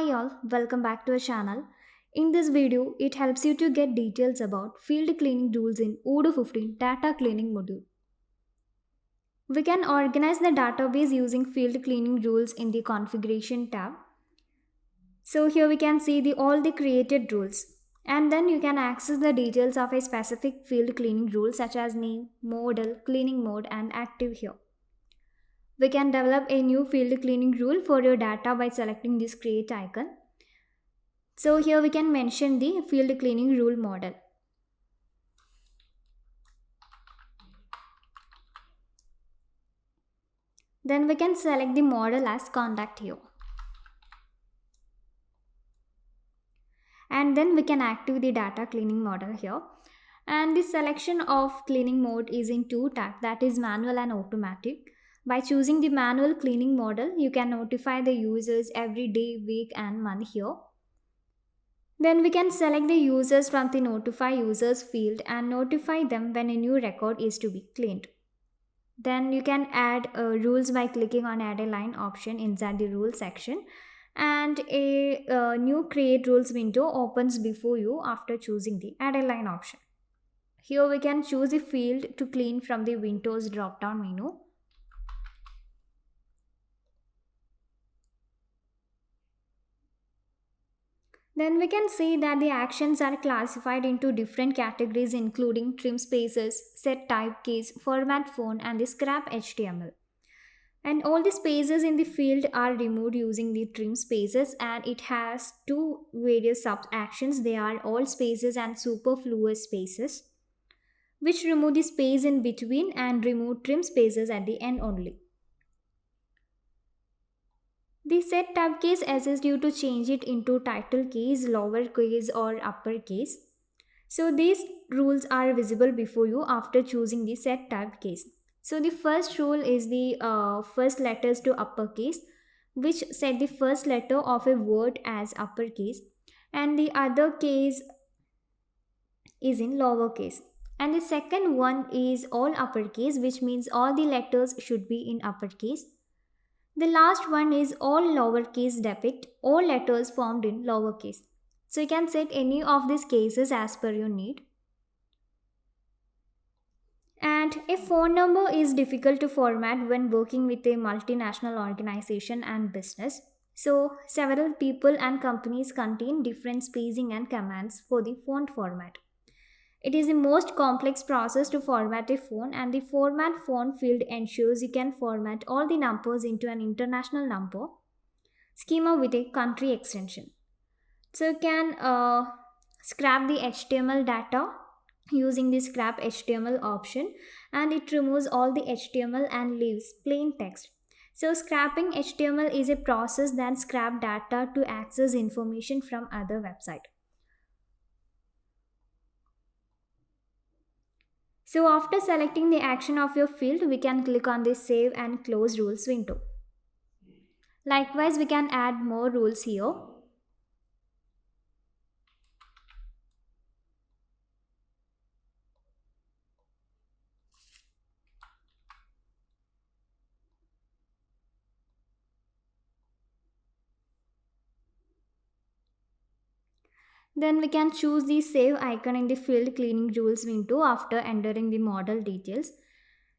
Hi all, welcome back to our channel. In this video, it helps you to get details about field cleaning rules in Odoo 15 data cleaning module. We can organize the database using field cleaning rules in the configuration tab. So here we can see all the created rules. And then you can access the details of a specific field cleaning rule such as name, model, cleaning mode and active here. We can develop a new field cleaning rule for your data by selecting this create icon. So here we can mention the field cleaning rule model. Then we can select the model as contact here. And then we can activate the data cleaning model here. And the selection of cleaning mode is in two types, that is manual and automatic. By choosing the manual cleaning model, you can notify the users every day, week and month here. Then we can select the users from the notify users field and notify them when a new record is to be cleaned. Then you can add rules by clicking on add a line option inside the rules section, and a new create rules window opens before you after choosing the add a line option. Here we can choose a field to clean from the Windows drop down menu. Then we can see that the actions are classified into different categories including trim spaces, set type case, format font and the scrap HTML. And all the spaces in the field are removed using the trim spaces, and it has two various sub actions. They are all spaces and superfluous spaces, which remove the space in between and remove trim spaces at the end only. The set tab case assists you to change it into title case, lowercase or uppercase. So these rules are visible before you after choosing the set tab case. So the first rule is the first letters to uppercase, which set the first letter of a word as uppercase, and the other case is in lowercase. And the second one is all uppercase, which means all the letters should be in uppercase. The last one is all lowercase depict all letters formed in lowercase. So you can set any of these cases as per your need. And a phone number is difficult to format when working with a multinational organization and business. So several people and companies contain different spacing and commands for the font format. It is the most complex process to format a phone, and the format font field ensures you can format all the numbers into an international number schema with a country extension. So you can scrap the HTML data using the scrap HTML option, and it removes all the HTML and leaves plain text. So scrapping HTML is a process that scrap data to access information from other website. So after selecting the action of your field, we can click on the save and close rules window. Likewise, we can add more rules here. Then we can choose the save icon in the field cleaning rules window after entering the model details.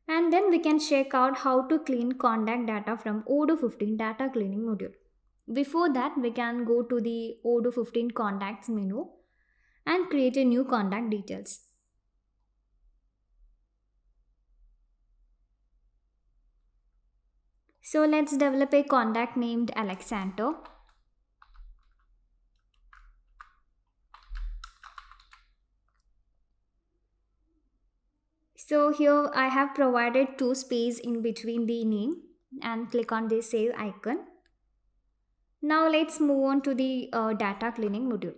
And then we can check out how to clean contact data from Odoo 15 data cleaning module. Before that, we can go to the Odoo 15 contacts menu and create a new contact details. So let's develop a contact named Alexander. So here I have provided two space in between the name and click on the save icon. Now let's move on to the data cleaning module.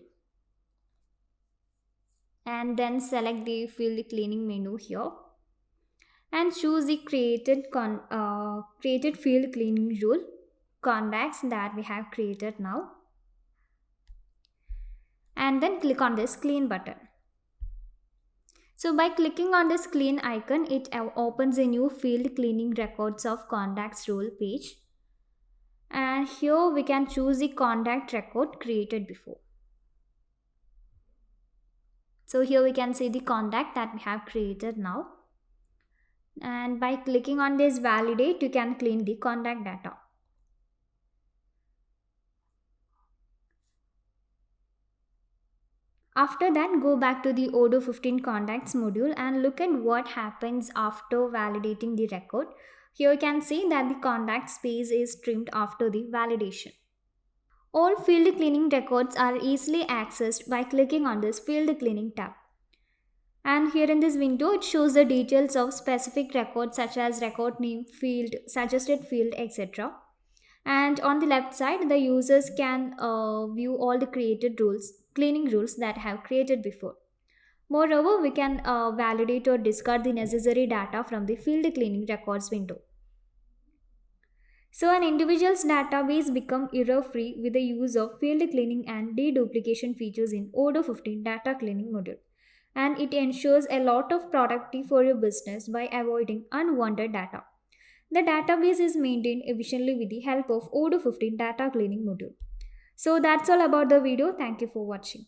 And then select the field cleaning menu here and choose the created field cleaning rule contacts that we have created now. And then click on this clean button. So by clicking on this clean icon, it opens a new field cleaning records of contacts rule page. And here we can choose the contact record created before. So here we can see the contact that we have created now. And by clicking on this validate, you can clean the contact data. After that, go back to the Odoo 15 contacts module and look at what happens after validating the record. Here you can see that the contact space is trimmed after the validation. All field cleaning records are easily accessed by clicking on this field cleaning tab. And here in this window, it shows the details of specific records such as record name, field, suggested field, etc. And on the left side, the users can view all the created rules, cleaning rules that have created before. Moreover, we can validate or discard the necessary data from the field cleaning records window. So an individual's database become error-free with the use of field cleaning and deduplication features in Odoo 15 data cleaning module. And it ensures a lot of productivity for your business by avoiding unwanted data. The database is maintained efficiently with the help of Odoo 15 data cleaning module. So that's all about the video. Thank you for watching.